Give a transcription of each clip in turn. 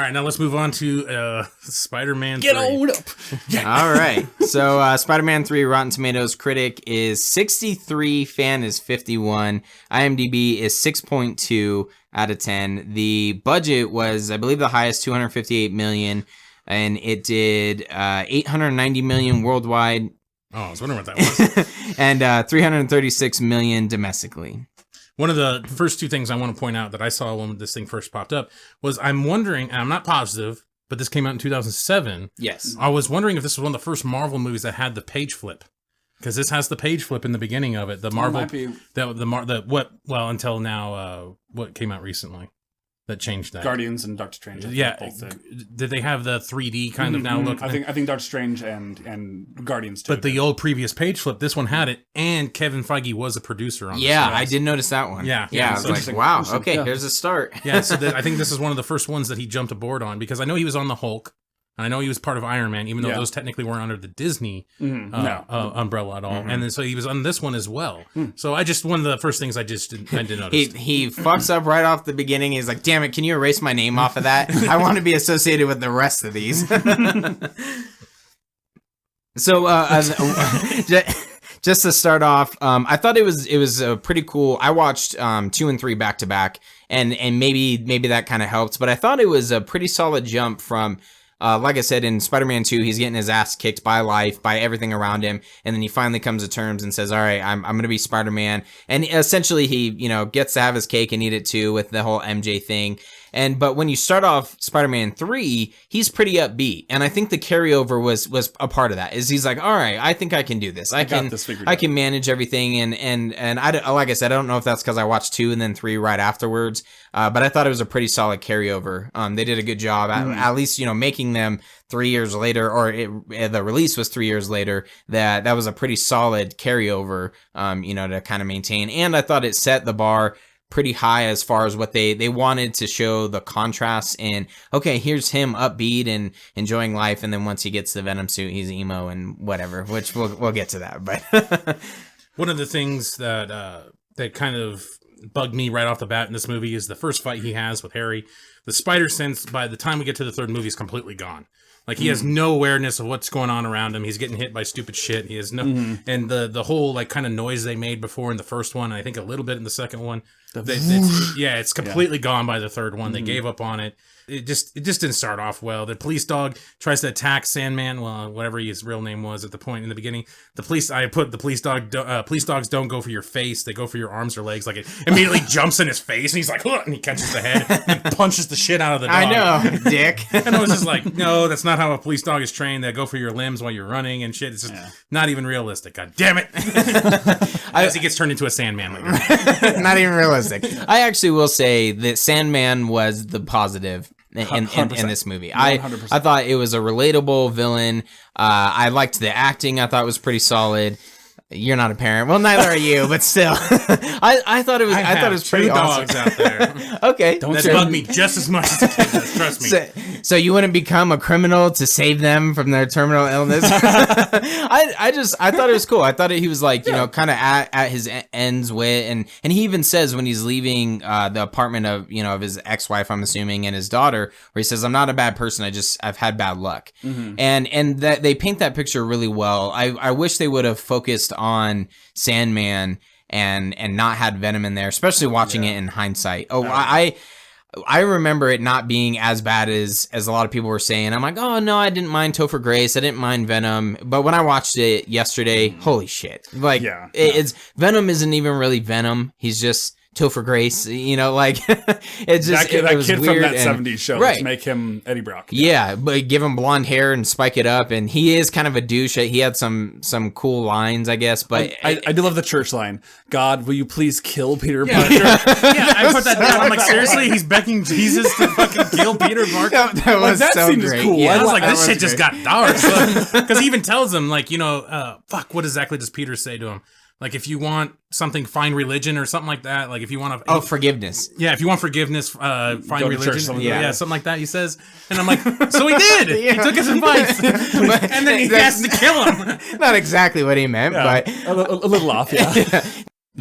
right, now let's move on to Spider-Man 3. Get on up. All right. So Spider-Man 3 Rotten Tomatoes critic is 63, fan is 51. IMDb is 6.2 out of 10. The budget was, I believe, the highest, $258 million, and it did $890 million worldwide. Oh, I was wondering what that was. And $336 million domestically. One of the first two things I want to point out that I saw when this thing first popped up was I'm wondering, and I'm not positive, but this came out in 2007. Yes. I was wondering if this was one of the first Marvel movies that had the page flip. Because this has the page flip in the beginning of it. The Marvel, until now, what came out recently that changed that? Guardians and Doctor Strange. Yeah, did they have the 3D kind of now look? I think Doctor Strange and Guardians too. But the old previous page flip, this one had it, and Kevin Feige was a producer on it. Yeah, I did notice that one. Yeah. I was like, wow, okay, here's a start. Yeah, so I think this is one of the first ones that he jumped aboard on, because I know he was on the Hulk. I know he was part of Iron Man, even though those technically weren't under the Disney umbrella at all. And then so he was on this one as well. So one of the first things I did notice. He fucks up right off the beginning. He's like, damn it, can you erase my name off of that? I want to be associated with the rest of these. So, just to start off, I thought it was pretty cool. I watched 2 and 3 back to back, and maybe that kind of helped. But I thought it was a pretty solid jump from... like I said, in Spider-Man 2, he's getting his ass kicked by life, by everything around him, and then he finally comes to terms and says, all right, I'm going to be Spider-Man. And essentially, he, gets to have his cake and eat it too with the whole MJ thing. But when you start off Spider-Man 3, he's pretty upbeat. And I think the carryover was a part of that. Is he's like, all right, I think I can do this. I can manage everything. And I, like I said, I don't know if that's because I watched 2 and then 3 right afterwards. But I thought it was a pretty solid carryover. They did a good job, at least, making them 3 years later, or the release was 3 years later. That was a pretty solid carryover, to kind of maintain. And I thought it set the bar pretty high as far as what they wanted to show the contrast in. Okay, here's him upbeat and enjoying life, and then once he gets the Venom suit, he's emo and whatever, which we'll get to that. But one of the things that kind of bugged me right off the bat in this movie is the first fight he has with Harry. The spider sense, by the time we get to the third movie, is completely gone. Like, he has no awareness of what's going on around him. He's getting hit by stupid shit. He has no, and the whole like kind of noise they made before in the first one, and I think a little bit in the second one. It's completely gone by the third one. They gave up on it. It just didn't start off well. The police dog tries to attack Sandman, well, whatever his real name was at the point in the beginning. Police dogs don't go for your face; they go for your arms or legs. Like, it immediately jumps in his face, and he's like, and he catches the head and punches the shit out of the dog. I know, dick. And I was just like, no, that's not how a police dog is trained. They go for your limbs while you're running and shit. It's just not even realistic. God damn it! As he gets turned into a Sandman later. Not even realistic. I actually will say that Sandman was the positive in this movie. I thought it was a relatable villain. I liked the acting. I thought it was pretty solid. You're not a parent. Well, neither are you, but still, I thought it was. I thought it was pretty awesome. Dogs out there. Okay, that bug me just as much as a kid does. Trust me. So you wouldn't become a criminal to save them from their terminal illness? I thought it was cool. I thought he was like, kind of at his ends with, and he even says when he's leaving the apartment of of his ex-wife, I'm assuming, and his daughter, where he says, "I'm not a bad person. I've had bad luck," and that they paint that picture really well. I wish they would have focused on Sandman and not had Venom in there, especially watching it in hindsight. I remember it not being as bad as a lot of people were saying. I'm like, oh no, I didn't mind Topher Grace, I didn't mind Venom, but when I watched it yesterday, holy shit! Like, it's Venom isn't even really Venom. He's just Topher Grace, like it's just that it was kid weird from that 70s show. Right. Let's make him Eddie Brock. Yeah, but give him blonde hair and spike it up, and he is kind of a douche. He had some cool lines, I guess, but I do love the church line. God, will you please kill Peter Parker? I put that down. I'm like, seriously, he's begging Jesus to fucking kill Peter Parker. That was that so scene great. is cool. Yeah, I was like, this shit just got dark. Because he even tells him, like, what exactly does Peter say to him? Like, if you want something, find religion or something like that. Like, if you want to... Oh, forgiveness. Yeah, if you want forgiveness, find religion. Something like that, he says. And I'm like, so he did! He took his advice. And then he has to kill him. Not exactly what he meant, but... A little off,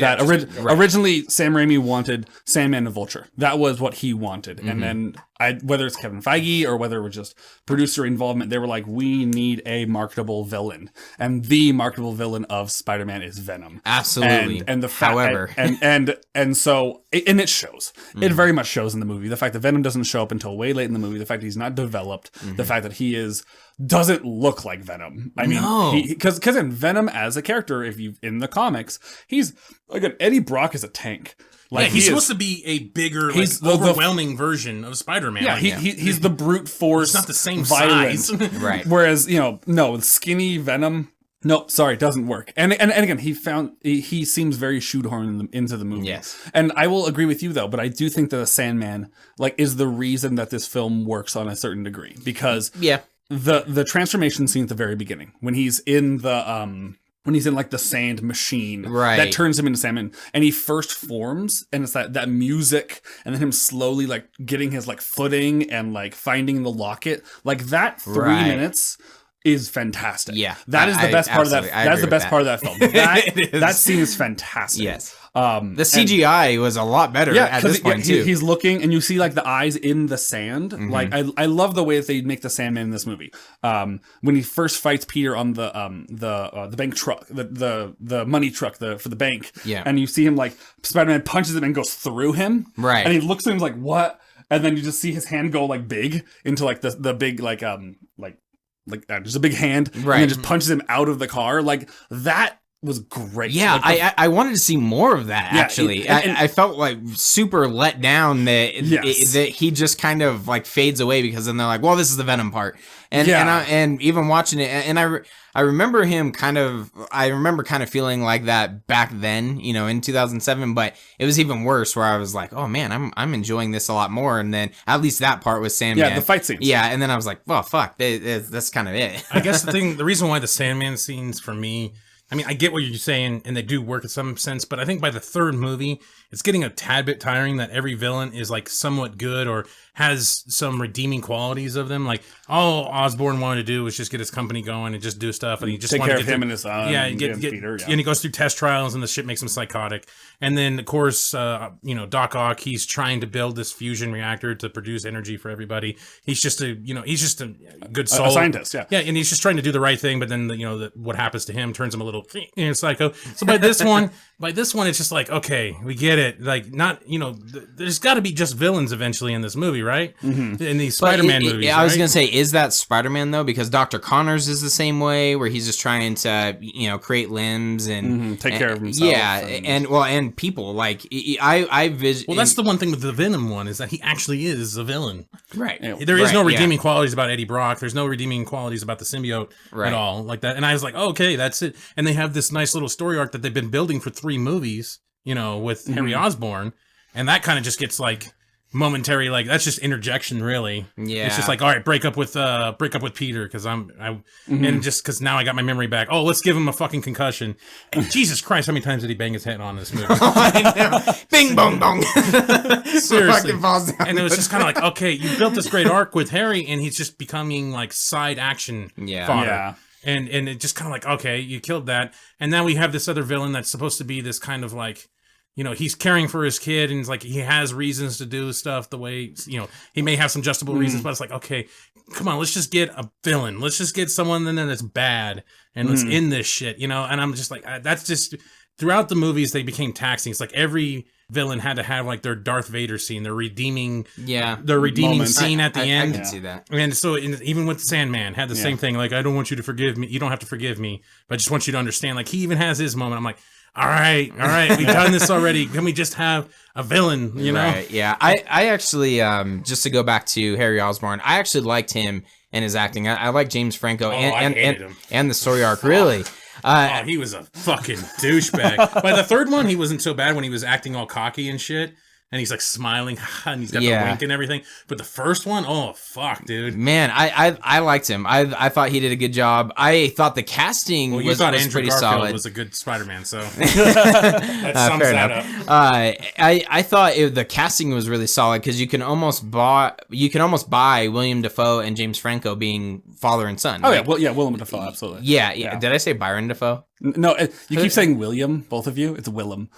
originally, Sam Raimi wanted Sandman and Vulture. That was what he wanted. And then whether it's Kevin Feige or whether it was just producer involvement, they were like, we need a marketable villain, and the marketable villain of Spider-Man is Venom. Absolutely. And the fact, However, and so it shows. It very much shows in the movie. The fact that Venom doesn't show up until way late in the movie, the fact that he's not developed, the fact that he doesn't look like Venom. I mean, because in Venom as a character, if you in the comics, he's again, Eddie Brock is a tank. Like, he's supposed to be a bigger, he's overwhelming version of Spider-Man. Yeah, he's the brute force. It's not the same violence. size. Right. Whereas, no, skinny Venom, no, sorry, doesn't work. And again, he seems very shoehorned into the movie. Yes. And I will agree with you, though, but I do think that the Sandman, is the reason that this film works on a certain degree. Because the transformation scene at the very beginning, when he's in the sand machine that turns him into Sandman, and he first forms, and it's that music, and then him slowly getting his footing and finding the locket, that 3 minutes is fantastic. Yeah, that is the best part of that. That's the best part of that film. That scene is fantastic. Yes. The CGI was a lot better at this point too. He's looking, and you see the eyes in the sand. I love the way that they make the Sandman in this movie. When he first fights Peter on the bank truck, the money truck for the bank. Yeah. And you see him Spider-Man punches him and goes through him. Right. And he looks at him like, what? And then you just see his hand go big into the big just a big hand, and then just punches him out of the car. That was great. Yeah, I wanted to see more of that, actually. I felt super let down that that he just kind of fades away, because then they're like, well, this is the Venom part. And even watching it, and I remember him kind of feeling like that back then, in 2007, but it was even worse, where I was like, oh man, I'm enjoying this a lot more. And then at least that part was Sandman. Yeah, the fight scenes. Yeah, and then I was like, well, fuck, that's kind of it. I guess the reason why the Sandman scenes for me, I mean, I get what you're saying, and they do work in some sense, but I think by the third movie, it's getting a tad bit tiring that every villain is somewhat good or has some redeeming qualities of them. All Osborn wanted to do was just get his company going and just do stuff, and he just take wanted care to of get him and his son. Yeah, and Peter. Yeah. And he goes through test trials, and the shit makes him psychotic. And then, of course, Doc Ock, he's trying to build this fusion reactor to produce energy for everybody. He's just a good soul, a scientist. Yeah, yeah, and he's just trying to do the right thing. But then, what happens to him turns him a little psycho. So by this one, it's just okay, we get it. There's got to be just villains eventually in this movie, right? Mm-hmm. In these Spider-Man movies. I was gonna say, is that Spider-Man though? Because Dr. Connors is the same way, where he's just trying to create limbs and take care of himself. Yeah, and people Well, that's the one thing with the Venom one, is that he actually is a villain. Right. There is no redeeming qualities about Eddie Brock. There's no redeeming qualities about the symbiote at all, like that. And I was like, oh, okay, that's it. And they have this nice little story arc that they've been building for 3 movies, with Harry Osborn, and that kind of just gets momentary, that's just interjection, really. Yeah, it's just all right, break up with Peter, because and just because now I got my memory back. Oh, let's give him a fucking concussion. And Jesus Christ, how many times did he bang his head on this movie? Bing bong bong. Seriously. And it was just kind of okay, you built this great arc with Harry, and he's just becoming side action fodder. Yeah. And it just kind of okay, you killed that, and now we have this other villain that's supposed to be this kind of he's caring for his kid, and he has reasons to do stuff the way, he may have some justifiable reasons, but it's okay, come on, let's just get a villain. Let's just get someone that's bad, and let's end this shit, and I'm just that's just, throughout the movies, they became taxing. It's every villain had to have their Darth Vader scene, their redeeming scene at the end. I can see that. And so even with Sandman, had the same thing. I don't want you to forgive me. You don't have to forgive me, but I just want you to understand. He even has his moment. I'm all right, we've done this already. Can we just have a villain, Right, yeah. I actually, just to go back to Harry Osborn, I actually liked him and his acting. I like James Franco and the story arc, really. He was a fucking douchebag. By the third one, he wasn't so bad when he was acting all cocky and shit. And he's smiling, and he's got the wink and everything. But the first one, oh fuck, dude. Man, I liked him. I thought he did a good job. I thought the casting was Andrew pretty Garfield solid. Was a good Spider-Man, so that sums that up. I thought the casting was really solid, because you can almost buy William Dafoe and James Franco being father and son. Oh yeah, Willem Dafoe, absolutely. Yeah. Did I say Byron Dafoe? No, you keep saying William, both of you. It's Willem.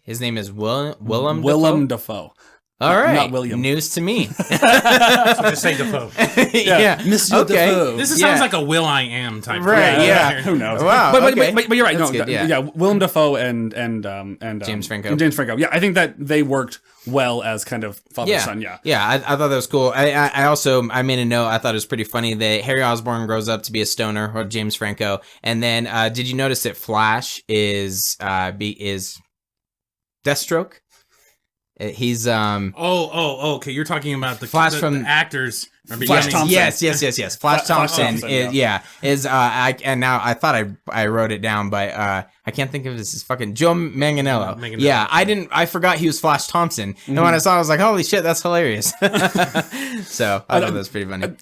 His name is Willem Dafoe? Dafoe. All right. Not William. News to me. So just say Defoe. Yeah. Monsieur Okay. Defoe. This sounds like a Will I Am type. Right, thing. yeah. Who knows? Wow. But okay. you're right. That's No, good, yeah. Willem Dafoe and James Franco. and James Franco. Yeah, I think that they worked well as kind of father son. Yeah. Yeah, I thought that was cool. I also made a note. I thought it was pretty funny that Harry Osborn grows up to be a stoner, or James Franco. And then, did you notice that Flash is Deathstroke? He's okay. You're talking about the Flash from the actors. Flash Thompson. Yes. Flash Thompson. Is and now I thought I wrote it down, but I can't think of his fucking Joe Manganiello. Yeah, I forgot he was Flash Thompson, and when I saw it, I was like, holy shit, that's hilarious. So I thought that was pretty funny.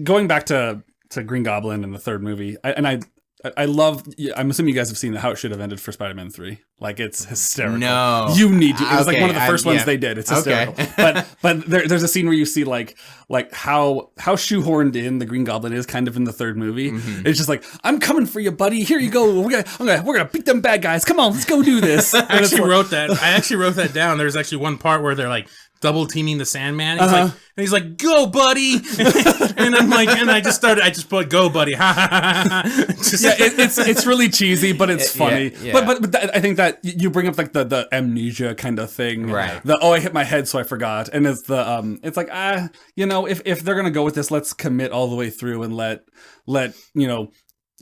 Going back to Green Goblin in the third movie, I love. I'm assuming you guys have seen how it should have ended for Spider-Man 3. Like, it's hysterical. No, you need to. It was like one of the first ones they did. It's hysterical. Okay. but there's a scene where you see like how shoehorned in the Green Goblin is kind of in the third movie. Mm-hmm. It's just like, I'm coming for you, buddy. Here you go. We're gonna beat them bad guys. Come on, let's go do this. I actually wrote that down. There's actually one part where they're like double teaming the Sandman. He's like, go, buddy. And I'm like, and I just put go, buddy. It's really cheesy, but it's funny. Yeah. But I think that you bring up like the amnesia kind of thing. Right. I hit my head, so I forgot. And it's it's like, if they're going to go with this, let's commit all the way through and let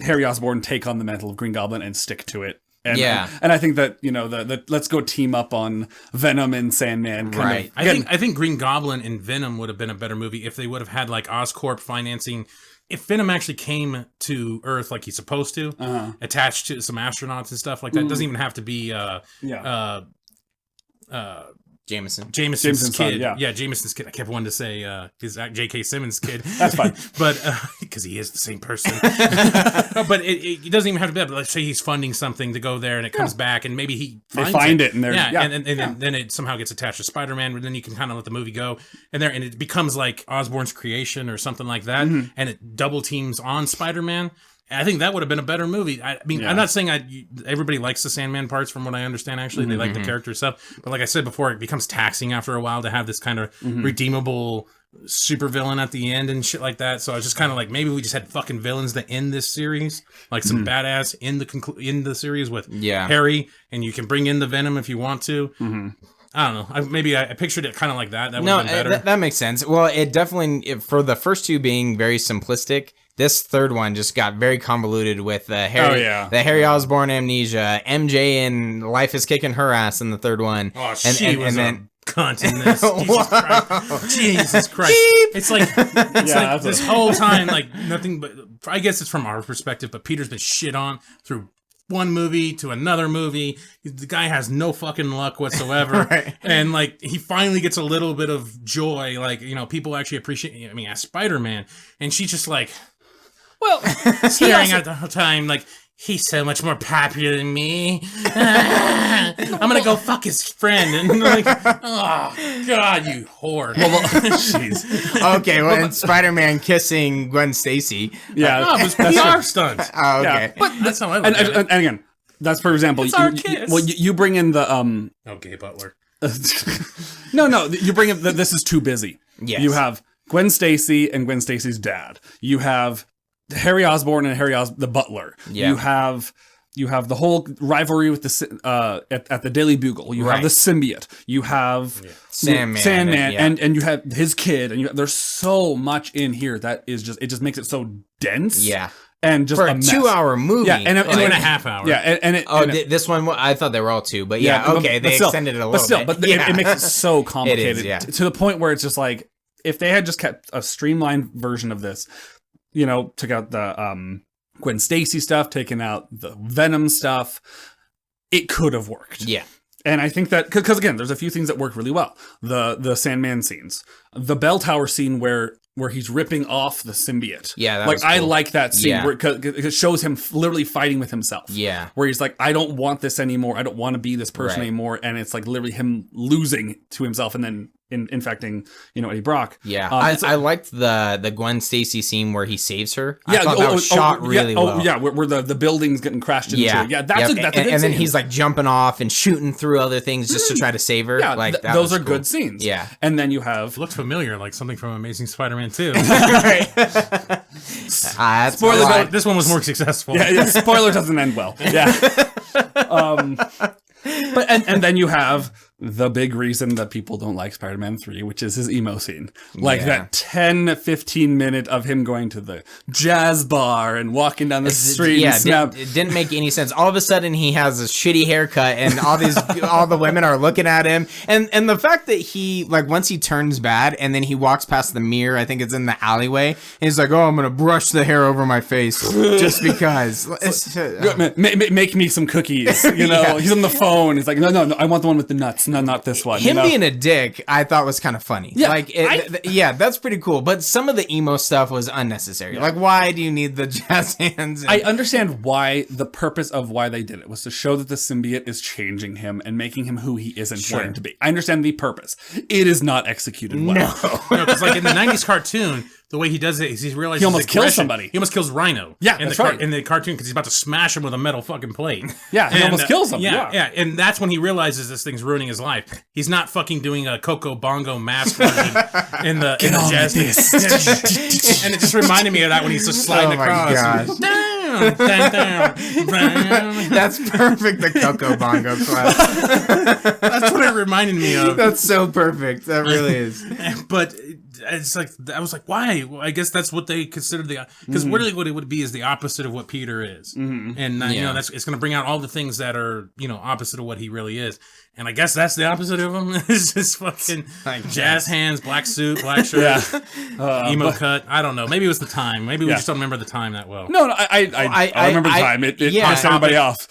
Harry Osborn take on the mantle of Green Goblin and stick to it. And I think that the let's go team up on Venom and Sandman. Right. I think Green Goblin and Venom would have been a better movie if they would have had like Oscorp financing. If Venom actually came to Earth like he's supposed to, attached to some astronauts and stuff like that, doesn't even have to be Jameson's kid. Son, yeah, Jameson's kid. I kept wanting to say his J.K. Simmons' kid. That's fine. But because he is the same person. But it doesn't even have to be that. But let's say he's funding something to go there and it comes back and maybe he finds it. And then it somehow gets attached to Spider-Man, but then you can kind of let the movie go. And it becomes like Osborn's creation or something like that. Mm-hmm. And it double teams on Spider-Man. I think that would have been a better movie. I mean, I'm not saying everybody likes the Sandman parts, from what I understand. Actually, they like the character stuff. But like I said before, it becomes taxing after a while to have this kind of redeemable supervillain at the end and shit like that. So I was just kind of like, maybe we just had fucking villains that end this series, like some badass in the series with Harry, and you can bring in the Venom if you want to. Mm-hmm. I don't know. I pictured it kind of like that. That would have been better. That makes sense. Well, it definitely, for the first two being very simplistic, this third one just got very convoluted with the Harry Osborn amnesia, MJ and life is kicking her ass in the third one. Oh, she was a cunt in this. Jesus Christ. It's like this whole time, like nothing but, I guess it's from our perspective, but Peter's been shit on through one movie to another movie. The guy has no fucking luck whatsoever. Right. And like he finally gets a little bit of joy, like, people actually appreciate, as Spider-Man, and she's just like, well, staring at the whole time like, he's so much more popular than me. I'm gonna go fuck his friend. And like, oh God, you whore. Jeez. Okay, well, and Spider-Man kissing Gwen Stacy. Yeah, it was PR stunt. Oh, okay. Yeah. But that's how I look at it. And again, that's for example. It's our kiss. Well, you bring in the Okay, Butler. No, you bring in this is too busy. Yes. You have Gwen Stacy and Gwen Stacy's dad. You have Harry Osborn and the butler. Yeah. You have the whole rivalry with the at the Daily Bugle. You have the symbiote. You have Sandman, and you have his kid. And there's so much in here that is it just makes it so dense. Yeah. And just for a 2-hour movie, and 2.5 hours. Yeah, this one I thought they were all 2, but okay, they extended it a little bit. But it makes it so complicated. It is, to the point where it's just like, if they had just kept a streamlined version of this, took out the Gwen Stacy stuff, taken out the Venom stuff, it could have worked. Yeah. And I think that, because again, there's a few things that work really well. The Sandman scenes. The bell tower scene where he's ripping off the symbiote. Yeah, that was cool. I like that scene where it shows him literally fighting with himself. Yeah. Where he's like, I don't want this anymore. I don't want to be this person anymore. And it's like literally him losing to himself and then infecting, Eddie Brock. Yeah, I liked the Gwen Stacy scene where he saves her. Yeah, I thought that was shot really well. Oh yeah, where the building's getting crashed into. Yeah, that's a good and then scene. he's like jumping off and shooting through other things just to try to save her. Yeah, like those are cool. good scenes. Yeah, and then you have it looked familiar, like something from Amazing Spider-Man 2. Spoiler. This one was more successful. Yeah, spoiler doesn't end well. Yeah. But and then you have the big reason that people don't like Spider-Man 3, which is his emo scene. Like that 10-15 minute of him going to the jazz bar and walking down the street. Yeah, and it didn't make any sense. All of a sudden he has a shitty haircut and all the women are looking at him. And the fact that he, like, once he turns bad and then he walks past the mirror, I think it's in the alleyway, and he's like, oh, I'm going to brush the hair over my face just because. Make me some cookies. He's on the phone. He's like, no, I want the one with the nuts. No, not this one. Him being a dick, I thought was kind of funny. Yeah, that's pretty cool. But some of the emo stuff was unnecessary. Yeah. Like, why do you need the jazz hands? I understand why the purpose of why they did it was to show that the symbiote is changing him and making him who he isn't wanting to be. I understand the purpose. It is not executed well. No, because like in the 90s cartoon, the way he does it is he realizes he almost kills somebody. He almost kills Rhino. Yeah, in the cartoon because he's about to smash him with a metal fucking plate. Yeah, he almost kills him. Yeah, and that's when he realizes this thing's ruining his life. He's not fucking doing a Coco Bongo mask version in the jazz. And it just reminded me of that when he's just sliding across. Down, down. That's perfect. The Coco Bongo class. That's what it reminded me of. That's so perfect. That really is. But it's like, I was like, why? Well, I guess that's what they considered because really what it would be is the opposite of what Peter is. And it's going to bring out all the things that are, opposite of what he really is. And I guess that's the opposite of him. It's just fucking jazz hands, black suit, black shirt, emo cut. I don't know. Maybe it was the time. Maybe we just don't remember the time that well. No, I remember the time. It pissed everybody off.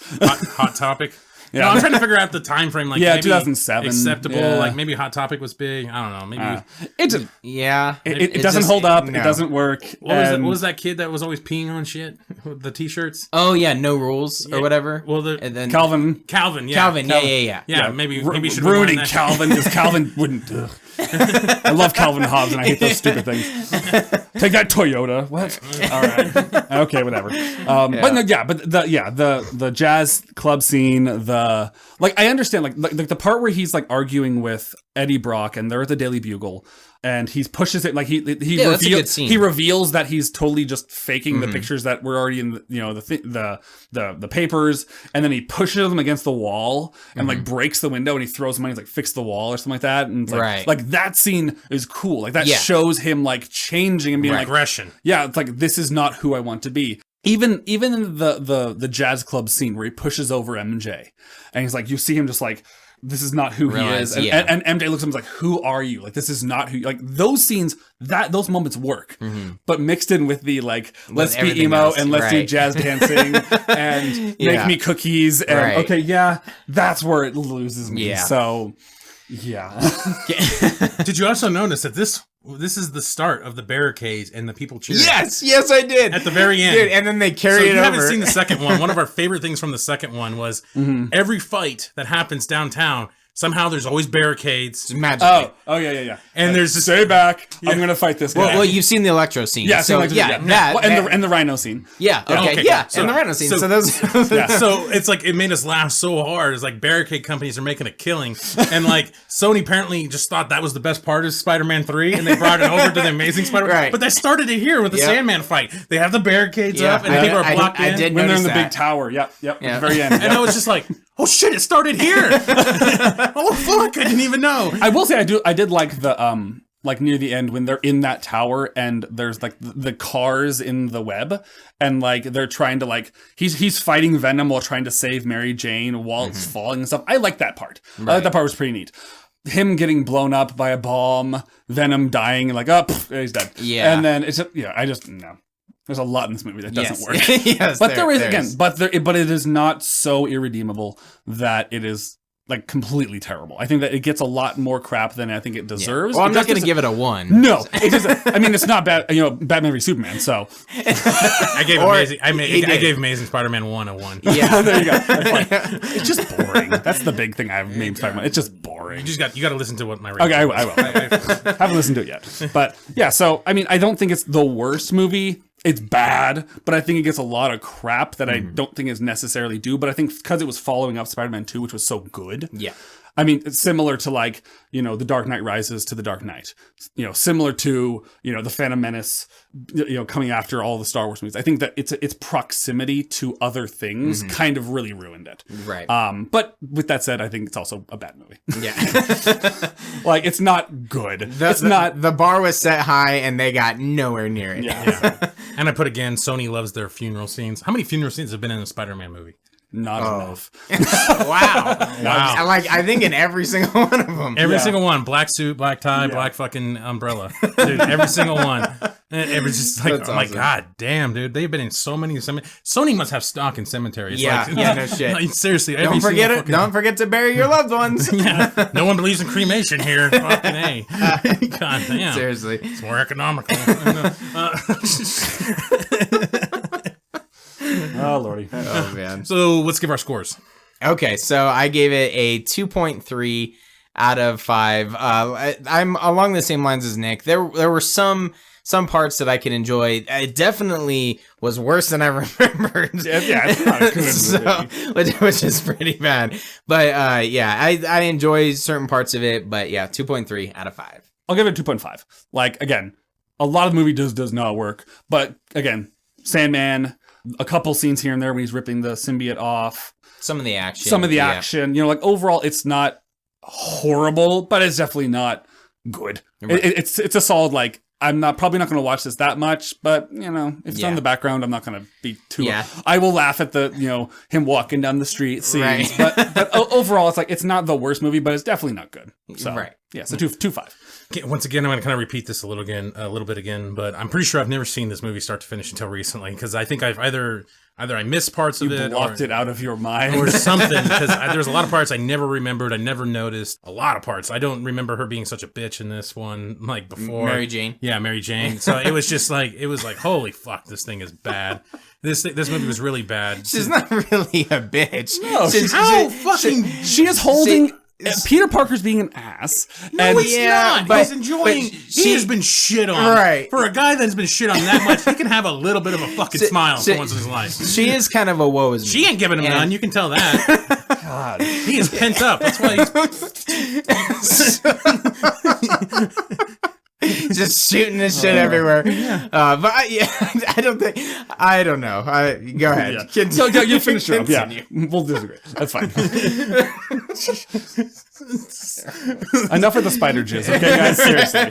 Hot Topic. Yeah. No, I'm trying to figure out the time frame. Like, maybe 2007. Acceptable. Yeah. Like maybe Hot Topic was big. I don't know. Maybe it doesn't hold up. No. It doesn't work. What was that kid that was always peeing on shit? The t-shirts. Oh yeah, No Rules or whatever. Well, and then Calvin. Yeah. Maybe you should ruining Calvin because Calvin wouldn't. I love Calvin Hobbes and I hate those stupid things. Take that Toyota. What? All right. Okay, whatever. But the jazz club scene, I understand like the part where he's like arguing with Eddie Brock and they're at the Daily Bugle and he pushes it like he reveals that he's totally just faking the pictures that were already in the papers, and then he pushes them against the wall and like breaks the window and he throws them and he's like fix the wall or something like that, and it's like that scene is cool. Like that shows him like changing and being like aggression. Yeah, it's like this is not who I want to be. Even in the jazz club scene where he pushes over MJ and he's like, you see him just like, this is not who he is. And MJ looks at him like, who are you? Like, this is not who you, like those scenes, those moments work, but mixed in with the like, let's be emo else, and let's do jazz dancing and make me cookies. And that's where it loses me. Yeah. So Did you also notice that this is the start of the barricades and the people cheering? Yes, I did. At the very end. Dude, and then they carry it over. You haven't seen the second one. One of our favorite things from the second one was every fight that happens downtown, somehow there's always barricades. Magically. Oh, yeah. And there's this... Stay back. I'm going to fight this guy. Well, you've seen the Electro scene. Yeah, and the Rhino scene. Yeah, okay. So, and the Rhino scene. So those... So it's like, it made us laugh so hard. It's like barricade companies are making a killing. And like, Sony apparently just thought that was the best part of Spider-Man 3, and they brought it over to the Amazing Spider-Man. Right. But they started it here with the Sandman fight. They have the barricads up, and people are blocked in. When they're in the big tower. Yep. At the very end. And I was just like, oh shit, it started here. Oh fuck, I didn't even know. I will say I did like the like near the end when they're in that tower and there's like the cars in the web and like they're trying to like he's fighting Venom while trying to save Mary Jane while it's falling and stuff. I like that part. Right. I like that part was pretty neat. Him getting blown up by a bomb, Venom dying and like he's dead. Yeah. And then it's no. There's a lot in this movie that doesn't work. But there is but it is not so irredeemable that it is like completely terrible. I think that it gets a lot more crap than I think it deserves. Well, I'm not going to give it a 1. No, it doesn't. I mean, it's not bad. Batman v Superman. So I gave Amazing Spider-Man 1 a 1. Yeah, there you go. It's just boring. That's the big thing I've made Spider-Man. It's just boring. boring. You got to listen to what my rating. Okay, I will. I haven't listened to it yet. But yeah, so I mean, I don't think it's the worst movie. It's bad, but I think it gets a lot of crap that I don't think is necessarily due. But I think because it was following up Spider-Man 2, which was so good. Yeah. I mean, it's similar to like, The Dark Knight Rises to The Dark Knight. Similar to, The Phantom Menace, coming after all the Star Wars movies. I think that its proximity to other things kind of really ruined it. Right. But with that said, I think it's also a bad movie. Yeah. Like, it's not good. The bar was set high and they got nowhere near it. Yeah. And I put again, Sony loves their funeral scenes. How many funeral scenes have been in a Spider-Man movie? Not enough. Wow. I think in every single one of them. Every single one. Black suit, black tie, black fucking umbrella. Dude, every single one. It was just like, I'm like, God damn, dude. They've been in so many cemeteries. Sony must have stock in cemeteries. Yeah, no shit. Like, seriously. Don't forget it. Don't forget to bury your loved ones. Yeah. No one believes in cremation here. Fucking A. God damn. Seriously. It's more economical. Oh, Lordy. Oh, man. So let's give our scores. Okay, so I gave it a 2.3 out of 5. I'm along the same lines as Nick. There were some parts that I could enjoy. It definitely was worse than I remembered. Yeah, it's not a good movie. Which is pretty bad. But I enjoy certain parts of it. But yeah, 2.3 out of 5. I'll give it 2.5. Like, again, a lot of the movie does not work. But again, Sandman, a couple scenes here and there when he's ripping the symbiote off. Some of the action. Like overall, it's not horrible, but it's definitely not good. Right. It's a solid, like, I'm probably not going to watch this that much, but if it's on the background, I'm not going to be too. Yeah. I will laugh at the him walking down the street scenes, right. but overall, it's like it's not the worst movie, but it's definitely not good. So right. Yeah, so 2.5. Once again, I'm going to kind of repeat this a little bit again, but I'm pretty sure I've never seen this movie start to finish until recently because I think I've either I missed parts of it, blocked it out of your mind, or something. Because there's a lot of parts I never remembered, I never noticed. A lot of parts I don't remember her being such a bitch in this one, like before. Mary Jane. Yeah, Mary Jane. So it was just like holy fuck, this thing is bad. This movie was really bad. She's not really a bitch. No, she is holding. Peter Parker's being an ass. No, it's not. But he's enjoying. He has been shit on. Right. For a guy that's been shit on that much, he can have a little bit of a fucking smile for once in his life. She is kind of a woe is me. She ain't giving him none. You can tell that. God, he is pent up. That's why he's just shooting this shit everywhere. Yeah. But I don't know. Go ahead. Yeah. You finish it up. Yeah, we'll disagree. That's fine. Enough of the spider jizz, okay, guys? Seriously.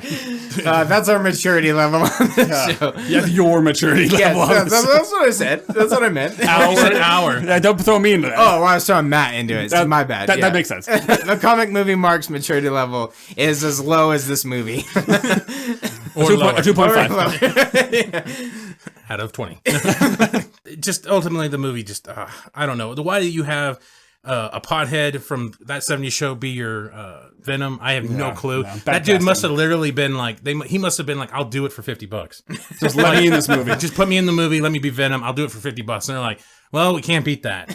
That's our maturity level on this show. Yeah, your maturity level. Yes, that's what I said. That's what I meant. Hour. Yeah, don't throw me into that. Oh, well, I was throwing Matt into it. So my bad. That makes sense. The comic movie Mark's maturity level is as low as this movie. Or 2.5. Out of 20. Just ultimately the movie just I don't know. Why do you have a pothead from that 70s show be your Venom? I have no clue. That dude must have literally been like he must have been like, I'll do it for $50. Just let me in this movie. Just put me in the movie, let me be Venom, I'll do it for $50. And they're like, well, we can't beat that.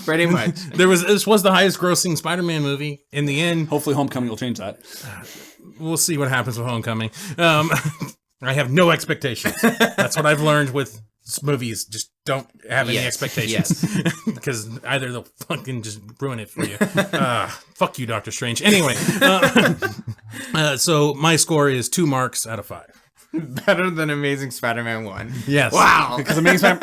Pretty much. This was the highest grossing Spider-Man movie in the end. Hopefully Homecoming will change that. We'll see what happens with Homecoming. I have no expectations. That's what I've learned with movies. Just don't have any expectations. Because either they'll fucking just ruin it for you. Fuck you, Doctor Strange. Anyway, so my score is 2 marks out of 5. Better than Amazing Spider-Man 1. Yes. Wow. Because Amazing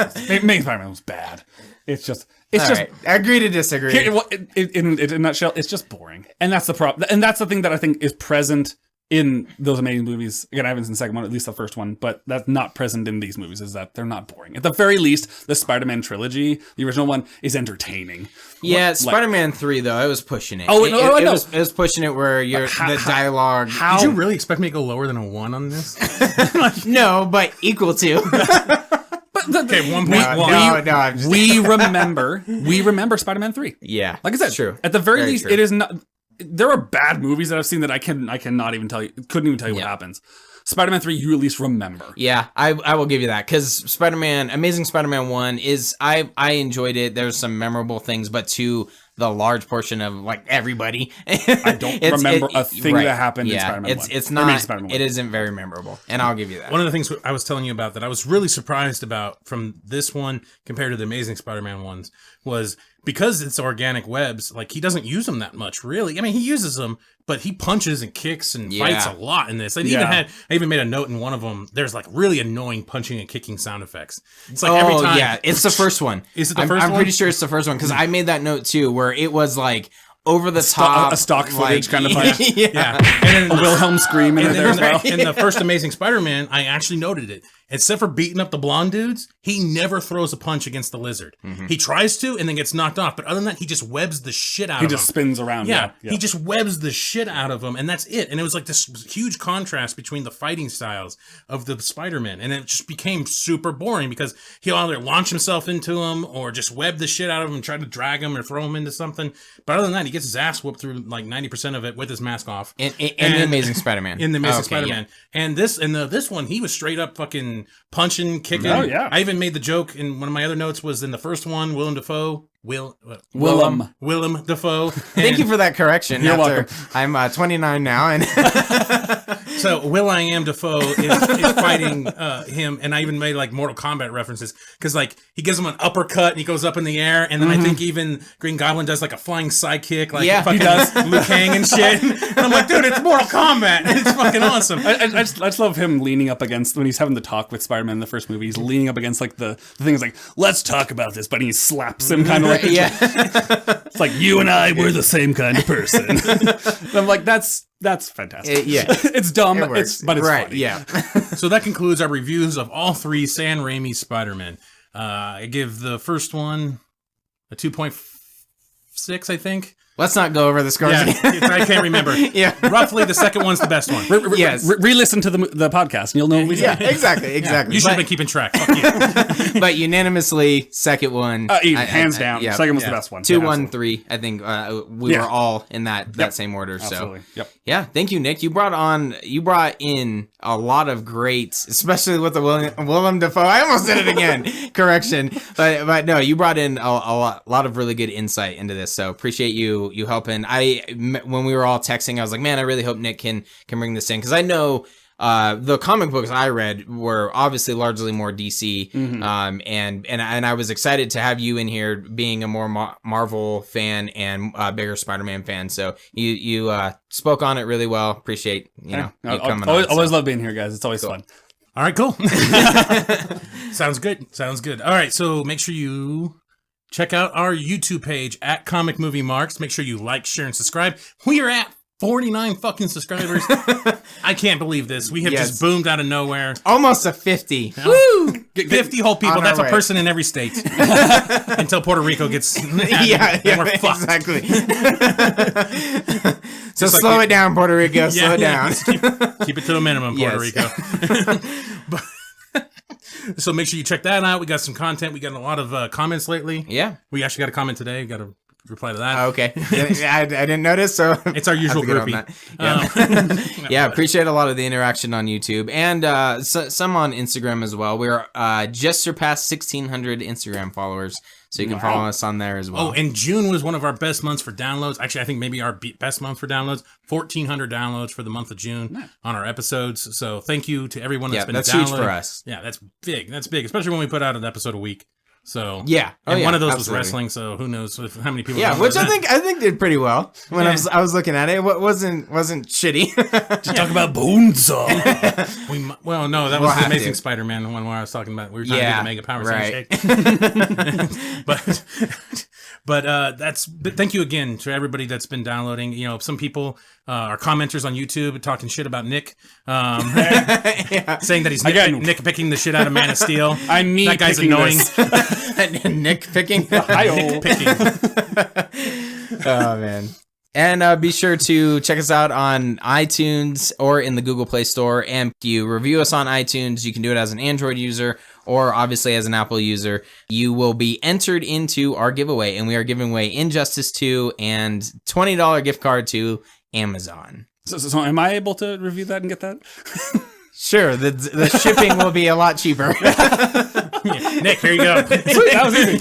Spider-Man was bad. It's just right. Agree to disagree. In a nutshell, it's just boring. And that's the problem. And that's the thing that I think is present in those amazing movies. Again, I haven't seen the second one, at least the first one, but that's not present in these movies, is that they're not boring. At the very least, the Spider-Man trilogy, the original one, is entertaining. Yeah, Spider-Man 3, though, I was pushing it. It was pushing it where the dialogue... Did you really expect me to go lower than a 1 on this? No, but equal to... Okay, 1.1. No, we remember Spider-Man 3. Yeah. Like I said, true. At the very least, true. It is not... There are bad movies that I've seen that I cannot even tell you, couldn't even tell you what happens. Spider-Man 3, you at least remember. Yeah, I will give you that, because Amazing Spider-Man 1 is, I enjoyed it. There's some memorable things, but 2, the large portion of like everybody. I don't remember a thing that happened in Spider-Man 1. It's not. It isn't very memorable, and I'll give you that. One of the things I was telling you about that I was really surprised about from this one compared to the Amazing Spider-Man ones was because it's organic webs. Like he doesn't use them that much, really. I mean, he uses them, but he punches and kicks and fights a lot in this. I even made a note in one of them. There's like really annoying punching and kicking sound effects. It's like every time. Yeah, it's the first one. Is it the first one? I'm pretty sure it's the first one because I made that note too, where it was like over the top, a stock footage kind of fight. Yeah. And then a Wilhelm scream in there as well. In the first Amazing Spider-Man, I actually noted it. Except for beating up the blonde dudes, he never throws a punch against the lizard. Mm-hmm. He tries to and then gets knocked off. But other than that, he just webs the shit out of him. He just spins around. Yeah, he just webs the shit out of him. And that's it. And it was like this huge contrast between the fighting styles of the Spider-Man. And it just became super boring because he'll either launch himself into him or just web the shit out of him and try to drag him or throw him into something. But other than that, he gets his ass whooped through like 90% of it with his mask off. In the Amazing Spider-Man. In the Amazing Spider-Man. Yeah. And this one, he was straight up fucking punching, kicking. Oh, yeah. I even made the joke in one of my other notes was in the first one, Willem Dafoe. Willem Dafoe. Thank you for that correction. You're welcome. I'm 29 now, and so Will.I.am Dafoe is fighting him, and I even made like Mortal Kombat references because like he gives him an uppercut and he goes up in the air, and then I think even Green Goblin does like a flying sidekick, like fucking he does. Liu Kang and shit. And I'm like, dude, it's Mortal Kombat. It's fucking awesome. I just love him leaning up against when he's having the talk with Spider-Man in the first movie. He's leaning up against like the thing is like, let's talk about this, but he slaps him kind of like. It's like you and I were the same kind of person. And I'm like, that's fantastic. It's dumb, but it's right, funny. Yeah. So that concludes our reviews of all three Sam Raimi Spider-Man. I give the first one a 2.6, I think. Let's not go over the scores. Yeah, I can't remember. Roughly, the second one's the best one. Yes. Re-listen to the podcast, and you'll know what we said. Yeah, exactly. You should have been keeping track. Fuck you. But unanimously, second one. Hands down. Second was the best one. 2, 1, 3. I think we were all in that same order. Absolutely. So, yep. Yeah, thank you, Nick. You brought in a lot of greats, especially with the Willem Dafoe. I almost did it again. Correction. But no, you brought in a lot of really good insight into this. So appreciate you helping. When we were all texting, I was like, man, I really hope Nick can bring this in because I know the comic books I read were obviously largely more DC, and I was excited to have you in here being a more Marvel fan and bigger Spider-Man fan. So you spoke on it really well. Appreciate you coming. Always love being here, guys. It's always fun. All right, cool. Sounds good. All right, so make sure you check out our YouTube page at Comic Movie Marks. Make sure you like, share, and subscribe. We are at 49 fucking subscribers. I can't believe this. We have just boomed out of nowhere. Almost a 50. Woo! 50 whole people. That's a person in every state. Until Puerto Rico gets added, and we're fucked. Exactly. So slow it down, Puerto Rico. Slow it down. Keep it to a minimum, Puerto Rico. So make sure you check that out. We got some content. We got a lot of comments lately. Yeah. We actually got a comment today. We got to reply to that. Okay. I didn't notice, so it's our usual groupie. Yeah, appreciate a lot of the interaction on YouTube and some on Instagram as well. We're just surpassed 1,600 Instagram followers, so you can follow us on there as well. Oh, and June was one of our best months for downloads. Actually, I think maybe our best month for downloads. 1,400 downloads for the month of June on our episodes. So thank you to everyone that's been downloading. That's huge for us. Yeah, that's big. That's big, especially when we put out an episode a week. So and one of those was wrestling. So who knows how many people? Yeah, which I think did pretty well when I was looking at it. It wasn't shitty. To talk about Bonesaw. No, that was the Amazing Spider-Man one where I was talking about we were trying to get the Mega Power Handshake. But thank you again to everybody that's been downloading. You know, some people are commenters on YouTube talking shit about Nick, saying that he's Nick picking the shit out of Man of Steel. That guy's annoying. Nick picking. Picking. Oh man. And be sure to check us out on iTunes or in the Google Play Store. And if you review us on iTunes, you can do it as an Android user or obviously as an Apple user. You will be entered into our giveaway, and we are giving away Injustice 2 and $20 gift card to Amazon. So am I able to review that and get that? Sure, the shipping will be a lot cheaper. Nick, here you go. Sweet, that was easy.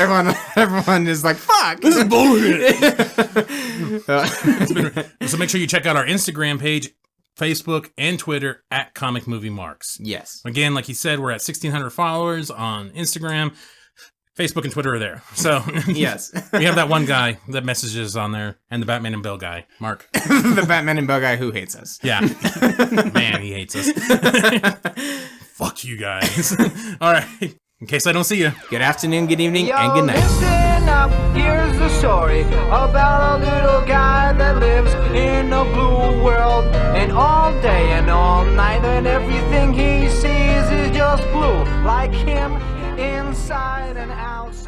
Everyone is like, fuck. This is bullshit. So make sure you check out our Instagram page, Facebook, and Twitter at Comic Movie Marks. Yes. Again, like he said, we're at 1,600 followers on Instagram. Facebook and Twitter are there. So yes. We have that one guy that messages on there, and the Batman and Bill guy, Mark. The Batman and Bill guy who hates us. Yeah. Man, he hates us. Fuck you guys. All right. In case I don't see you. Good afternoon, good evening, and good night. Listen up, here's the story about a little guy that lives in a blue world. And all day and all night, and everything he sees is just blue. Like him, inside and outside.